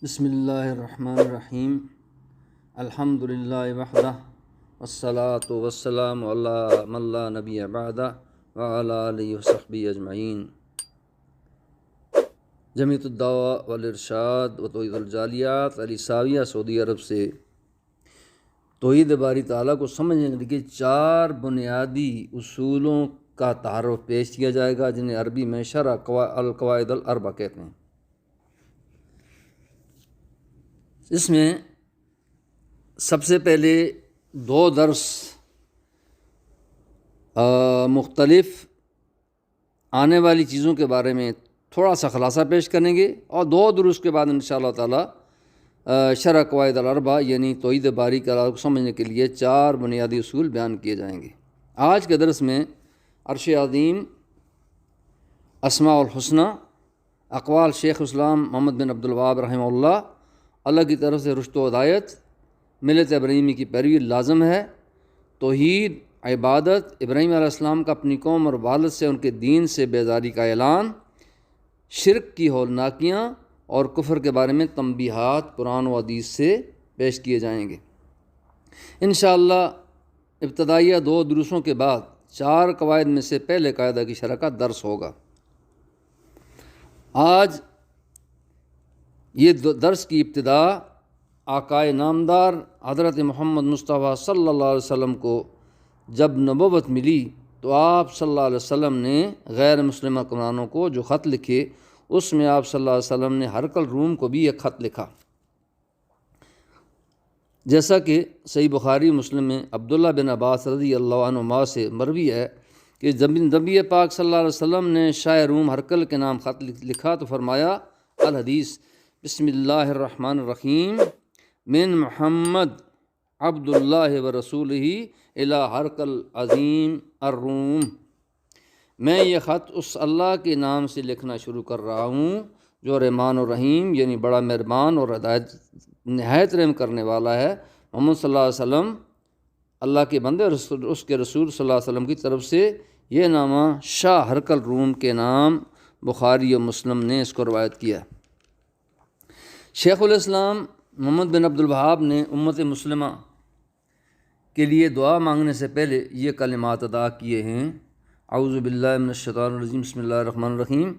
بسم اللہ الرحمن الرحیم الحمد للہ وحدہ والصلاة والسلام علی من لا نبی بعدہ وعلی آلہ وصحبہ اجمعین۔ جمعیت الدعوہ والارشاد و توحید الجالیات علی ساویہ سعودی عرب سے توحید باری تعالیٰ کو سمجھنے کے لیے 4 بنیادی اصولوں کا تعارف پیش کیا جائے گا، جنہیں عربی میں شرح القواعد الاربع کہتے ہیں۔ اس میں سب سے پہلے 2 درس مختلف آنے والی چیزوں کے بارے میں تھوڑا سا خلاصہ پیش کریں گے، اور 2 دروس کے بعد انشاءاللہ تعالی شرح قواعد الاربع یعنی توحید باری تعالیٰ کو سمجھنے کے لیے 4 بنیادی اصول بیان کیے جائیں گے۔ آج کے درس میں عرش عظیم، اسماء الحسنی، اقوال شیخ اسلام محمد بن عبدالوہاب رحمہ اللہ کی طرف سے رشد و ہدایت، ملت ابراہیمی کی پیروی لازم ہے، توحید، عبادت، ابراہیم علیہ السلام کا اپنی قوم اور والد سے ان کے دین سے بیزاری کا اعلان، شرک کی ہولناکیاں اور کفر کے بارے میں تنبیہات قرآن و حدیث سے پیش کیے جائیں گے۔ انشاءاللہ ابتدائیہ 2 دروسوں کے بعد 4 قواعد میں سے پہلے قاعدہ کی شرح کا درس ہوگا۔ آج یہ درس کی ابتدا آقائے نامدار حضرت محمد مصطفیٰ صلی اللہ علیہ وسلم کو جب نبوت ملی تو آپ صلی اللہ علیہ وسلم نے غیر مسلم حکمرانوں کو جو خط لکھے، اس میں آپ صلی اللہ علیہ وسلم نے ہرقل روم کو بھی ایک خط لکھا، جیسا کہ صحیح بخاری مسلم میں عبداللہ بن عباس رضی اللہ عنہما سے مروی ہے کہ جب نبی پاک صلی اللہ علیہ وسلم نے شاہ روم ہرقل کے نام خط لکھا تو فرمایا، الحدیث بسم اللہ الرحمن الرحیم من محمد عبداللہ و رسولہ الی ہرقل عظیم الروم۔ میں یہ خط اس اللہ کے نام سے لکھنا شروع کر رہا ہوں جو رحمان و رحیم یعنی بڑا مہربان اور ہدایت نہایت رحم کرنے والا ہے۔ محمد صلی اللہ علیہ وسلم اللہ کے بندے اور اس کے رسول صلی اللہ علیہ وسلم کی طرف سے یہ نامہ شاہ ہرقل روم کے نام بخاری و مسلم نے اس کو روایت کیا۔ شیخ الاسلام محمد بن عبدالوہاب نے امت مسلمہ کے لیے دعا مانگنے سے پہلے یہ کلمات ادا کیے ہیں، اعوذ باللہ من الشیطان الرجیم، بسم اللہ الرحمن الرحیم،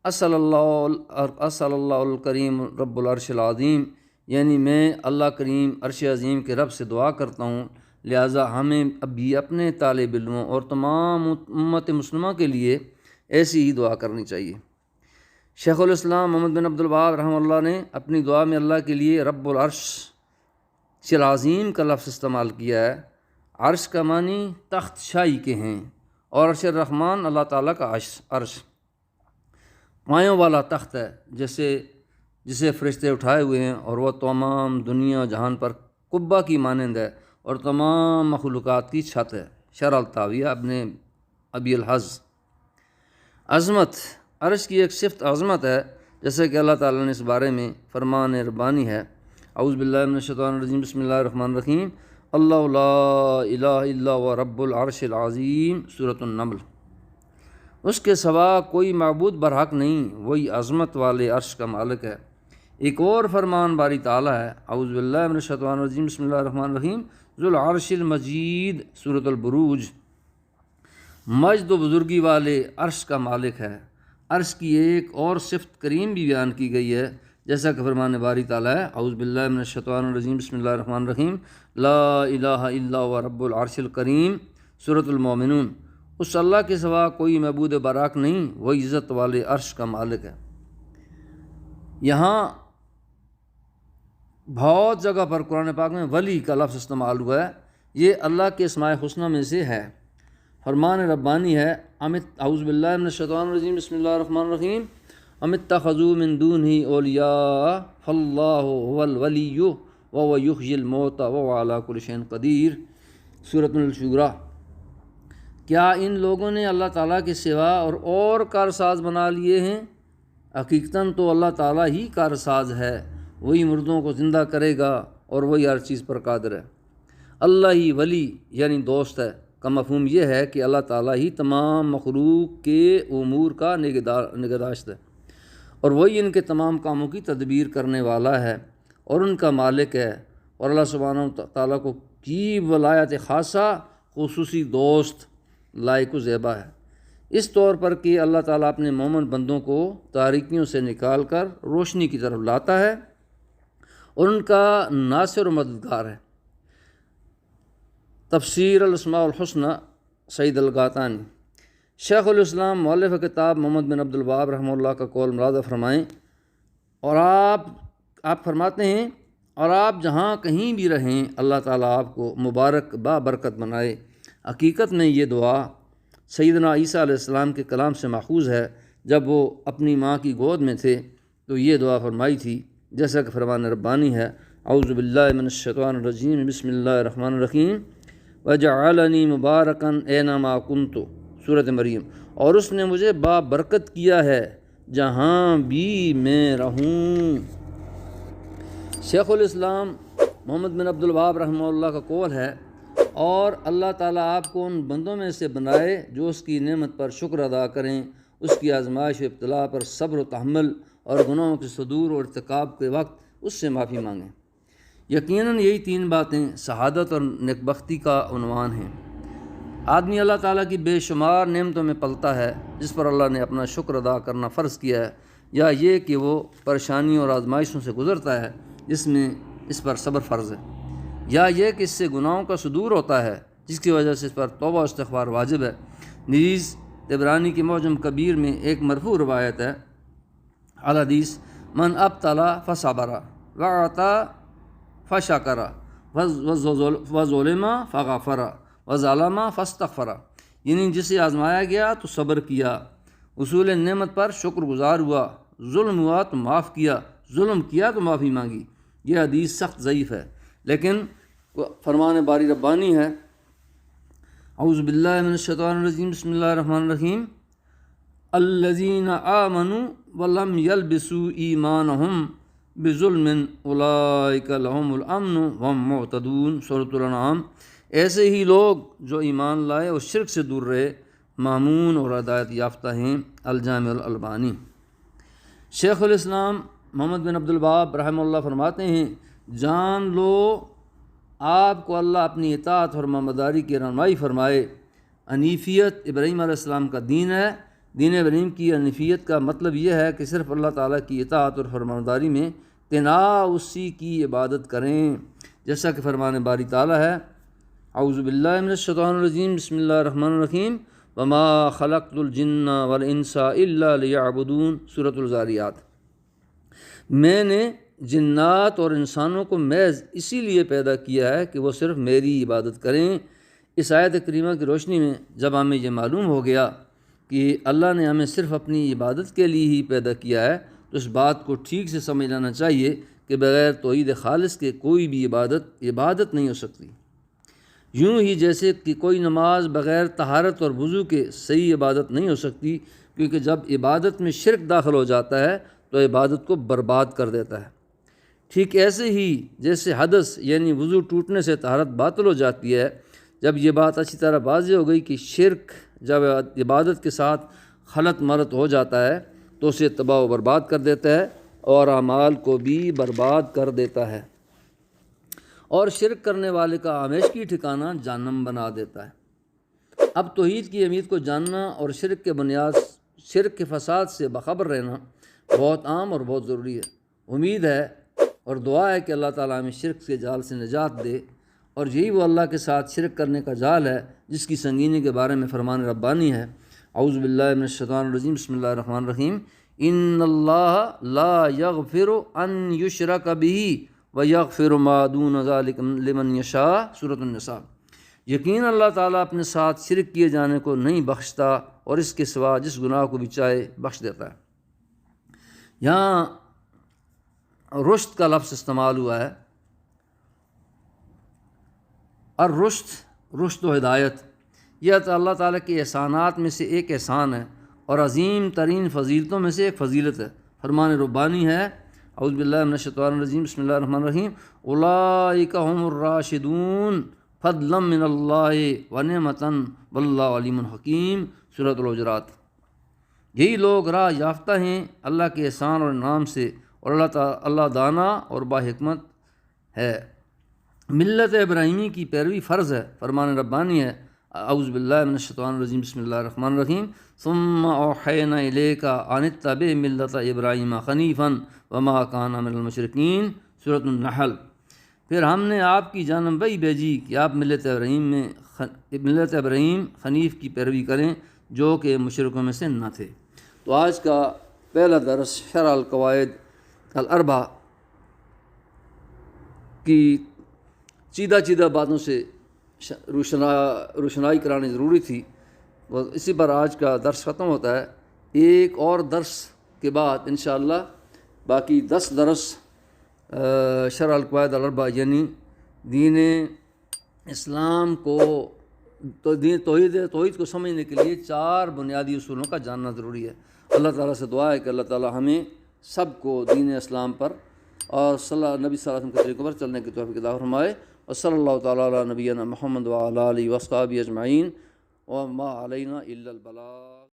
اسأل اللہ الکریم رب العرش العظیم، یعنی میں اللہ کریم عرش عظیم کے رب سے دعا کرتا ہوں، لہٰذا ہمیں ابھی اپنے طالب علموں اور تمام امت مسلمہ کے لیے ایسی ہی دعا کرنی چاہیے۔ شیخ الاسلام محمد بن عبدالوہاب رحمہ اللہ نے اپنی دعا میں اللہ کے لیے رب العرش العظیم کا لفظ استعمال کیا ہے۔ عرش کا معنی تخت شاہی کے ہیں، اور عرش الرحمن اللہ تعالیٰ کا عرش پایوں والا تخت ہے، جسے فرشتے اٹھائے ہوئے ہیں، اور وہ تمام دنیا جہان پر قبہ کی مانند ہے اور تمام مخلوقات کی چھت ہے۔ شرح الطاویہ ابن ابی الحز۔ عظمت، عرش کی ایک صفت عظمت ہے، جیسے کہ اللہ تعالیٰ نے اس بارے میں فرمان ربانی ہے، اعوذ باللہ من الشیطان الرجیم، بسم اللہ الرحمن الرحیم، اللہ لا الہ الا هو رب العرش العظیم، سورۃ النمل۔ اس کے سوا کوئی معبود برحق نہیں، وہی عظمت والے عرش کا مالک ہے۔ ایک اور فرمان باری تعالیٰ ہے، اعوذ باللہ من الشیطان الرجیم، بسم اللہ الرحمن الرحیم، ذو العرش المجید، سورۃ البروج۔ مجد و بزرگی والے عرش کا مالک ہے۔ عرش کی ایک اور صفت کریم بھی بیان کی گئی ہے، جیسا کہ فرمان باری تعالیٰ ہے، اعوذ باللہ من الشیطان الرجیم، بسم اللہ الرحمن الرحیم، لا الہ الا هو رب العرش الکریم، سورۃ المومنون۔ اس اللہ کے سوا کوئی معبود برحق نہیں، وہی عزت والے عرش کا مالک ہے۔ یہاں بہت جگہ پر قرآن پاک میں ولی کا لفظ استعمال ہوا ہے، یہ اللہ کے اسماء حسنہ میں سے ہے۔ فرمان ربانی ہے، اعوذ باللہ من الشیطان الرجیم، بسم اللہ الرحمن الرحیم، ام اتخذوا من دونہ اولیاء فاللہ هو الولی وهو یحیی الموتى وهو علی کل شیء قدیر، سورۃ الشورى۔ کیا ان لوگوں نے اللہ تعالیٰ کے سوا اور کارساز بنا لیے ہیں؟ حقیقتاً تو اللہ تعالیٰ ہی کارساز ہے، وہی مردوں کو زندہ کرے گا اور وہی ہر چیز پر قادر ہے۔ اللہ ہی ولی یعنی دوست ہے کا مفہوم یہ ہے کہ اللہ تعالیٰ ہی تمام مخلوق کے امور کا نگہداشت ہے، اور وہی ان کے تمام کاموں کی تدبیر کرنے والا ہے اور ان کا مالک ہے، اور اللہ سبحانہ تعالیٰ کو کی ولایت خاصہ خصوصی دوست لائق و زیبا ہے، اس طور پر کہ اللہ تعالیٰ اپنے مومن بندوں کو تاریکیوں سے نکال کر روشنی کی طرف لاتا ہے اور ان کا ناصر و مددگار ہے۔ تفسیر الاسماء الحسنى سعید القحطانی۔ شیخ الاسلام مؤلف کتاب محمد بن عبد الوہاب رحمہ اللہ کا قول مراد فرمائیں، اور آپ فرماتے ہیں، اور آپ جہاں کہیں بھی رہیں اللہ تعالیٰ آپ کو مبارک بابرکت بنائے۔ حقیقت میں یہ دعا سیدنا عیسیٰ علیہ السلام کے کلام سے ماخوذ ہے۔ جب وہ اپنی ماں کی گود میں تھے تو یہ دعا فرمائی تھی، جیسا کہ فرمان ربانی ہے، اعوذ باللہ من الشیطان الرجیم، بسم اللہ الرحمن الرحیم، وجعلنی مبارکا اینما کنت، سورۃ مریم، اور اس نے مجھے بابرکت کیا ہے جہاں بھی میں رہوں۔ شیخ الاسلام محمد بن عبد الوہاب رحمہ اللہ کا قول ہے، اور اللہ تعالیٰ آپ کو ان بندوں میں سے بنائے جو اس کی نعمت پر شکر ادا کریں، اس کی آزمائش و ابتلاء پر صبر و تحمل اور گناہوں کے صدور اور ارتکاب کے وقت اس سے معافی مانگیں۔ یقیناً یہی تین باتیں سعادت اور نیکبختی کا عنوان ہیں۔ آدمی اللہ تعالیٰ کی بے شمار نعمتوں میں پلتا ہے جس پر اللہ نے اپنا شکر ادا کرنا فرض کیا ہے، یا یہ کہ وہ پریشانیوں اور آزمائشوں سے گزرتا ہے جس میں اس پر صبر فرض ہے، یا یہ کہ اس سے گناہوں کا صدور ہوتا ہے جس کی وجہ سے اس پر توبہ و استغفار واجب ہے۔ نیز طبرانی کی معجم کبیر میں ایک مرفوع روایت ہے، الحدیث من ابتلا فصبر وعطا فشکر وظلم فغفر وظلم فاستغفر، یعنی جسے آزمایا گیا تو صبر کیا، اصول نعمت پر شکر گزار ہوا، ظلم ہوا تو معاف کیا، ظلم کیا تو معافی مانگی۔ یہ حدیث سخت ضعیف ہے، لیکن فرمان باری ربانی ہے، اعوذ باللہ من الشیطان الرجیم، بسم اللہ الرحمن الرحیم، الذین آمنوا ولم یلبسوا ایمانہم بظلم اولئک لہم الامن وہم مہتدون، سورۃ الانعام۔ ایسے ہی لوگ جو ایمان لائے اور شرک سے دور رہے مامون اور ہدایت یافتہ ہیں، الجامع الالبانی۔ شیخ الاسلام محمد بن عبد الوہاب رحمہ اللہ فرماتے ہیں، جان لو آپ کو اللہ اپنی اطاعت اور فرمانبرداری کی رہنمائی فرمائے۔ حنیفیت ابراہیم علیہ السلام کا دین ہے۔ دین ابراہیم کی حنیفیت کا مطلب یہ ہے کہ صرف اللہ تعالیٰ کی اطاعت اور فرمانبرداری میں تنہا اسی کی عبادت کریں، جیسا کہ فرمان باری تعالیٰ ہے، اعوذ باللہ من الشیطان الرجیم، بسم اللہ الرحمن الرحیم، وما خلقت الجن والانس الا لیعبدون، سورۃ الذاریات۔ میں نے جنات اور انسانوں کو محض اسی لیے پیدا کیا ہے کہ وہ صرف میری عبادت کریں۔ اس آیت کریمہ کی روشنی میں جب ہمیں یہ معلوم ہو گیا کہ اللہ نے ہمیں صرف اپنی عبادت کے لیے ہی پیدا کیا ہے، تو اس بات کو ٹھیک سے سمجھ لینا چاہیے کہ بغیر توحید خالص کے کوئی بھی عبادت نہیں ہو سکتی۔ یوں ہی جیسے کہ کوئی نماز بغیر طہارت اور وضو کے صحیح عبادت نہیں ہو سکتی، کیونکہ جب عبادت میں شرک داخل ہو جاتا ہے تو عبادت کو برباد کر دیتا ہے۔ ٹھیک ایسے ہی جیسے حدث یعنی وضو ٹوٹنے سے طہارت باطل ہو جاتی ہے، جب یہ بات اچھی طرح واضح ہو گئی کہ شرک جب عبادت کے ساتھ خلط ملط ہو جاتا ہے تو اسے تباہ و برباد کر دیتا ہے اور اعمال کو بھی برباد کر دیتا ہے، اور شرک کرنے والے کا ہمیشگی ٹھکانہ جہنم بنا دیتا ہے۔ اب توحید کی اہمیت کو جاننا اور شرک کے فساد سے باخبر رہنا بہت عام اور بہت ضروری ہے۔ امید ہے اور دعا ہے کہ اللہ تعالیٰ ہمیں شرک کے جال سے نجات دے، اور یہی وہ اللہ کے ساتھ شرک کرنے کا جال ہے جس کی سنگینی کے بارے میں فرمان ربانی ہے، اعوذ باللہ من الشیطان الرجیم، بسم اللہ الرحمن الرحیم، ان اللہ لا یغفر ان یشرک بہ ویغفر ما دون ذلک لمن یشاء، سورۃ النساء۔ یقین اللہ تعالیٰ اپنے ساتھ شرک کیے جانے کو نہیں بخشتا اور اس کے سوا جس گناہ کو بھی چاہے بخش دیتا ہے۔ یہاں رشد کا لفظ استعمال ہوا ہے، اور رشد و ہدایت یہ اللہ تعالیٰ کے احسانات میں سے ایک احسان ہے اور عظیم ترین فضیلتوں میں سے ایک فضیلت ہے۔ فرمان ربانی ہے، اعوذ باللہ من الشیطان الرجیم، بسم اللہ الرحمن الرحیم، اولئک هم الراشدون فضلا من اللہ ونعمۃ واللہ علیم حکیم، سورۃ الحجرات۔ یہی لوگ راہ یافتہ ہیں اللہ کے احسان اور انعام سے، اور اللہ دانا اور با حکمت ہے۔ ملت ابراہیمی کی پیروی فرض ہے، فرمان ربانی ہے۔ اعوذ باللہ من الشیطان الرجیم، بسم اللہ الرحمن الرحیم۔ ثم اوحینا الیک ان اتبع ملت ابراہیم حنیفا وما کان من المشرکین، سورۃ النحل۔ پھر ہم نے آپ کی جانب وحی بھیجی کہ آپ ملت ابراہیم حنیف کی پیروی کریں جو کہ مشرکوں میں سے نہ تھے۔ تو آج کا پہلا درس شرح القواعد الاربع کی چیدہ باتوں سے روشنائی کرانی ضروری تھی، اسی پر آج کا درس ختم ہوتا ہے۔ ایک اور درس کے بعد انشاءاللہ باقی 10 درس شرح القواعد الاربع یعنی دین اسلام کو توحید کو سمجھنے کے لیے 4 بنیادی اصولوں کا جاننا ضروری ہے۔ اللہ تعالیٰ سے دعا ہے کہ اللہ تعالیٰ ہمیں سب کو دین اسلام پر اور نبی صلی اللہ علیہ وسلم کے طریقوں پر چلنے کی توفیق عطا فرمائے۔ اور صلی اللہ تعالیٰ علی نبینا محمد وعلی آلہ وصحبہ اجمعین، وما علینا الا البلاغ۔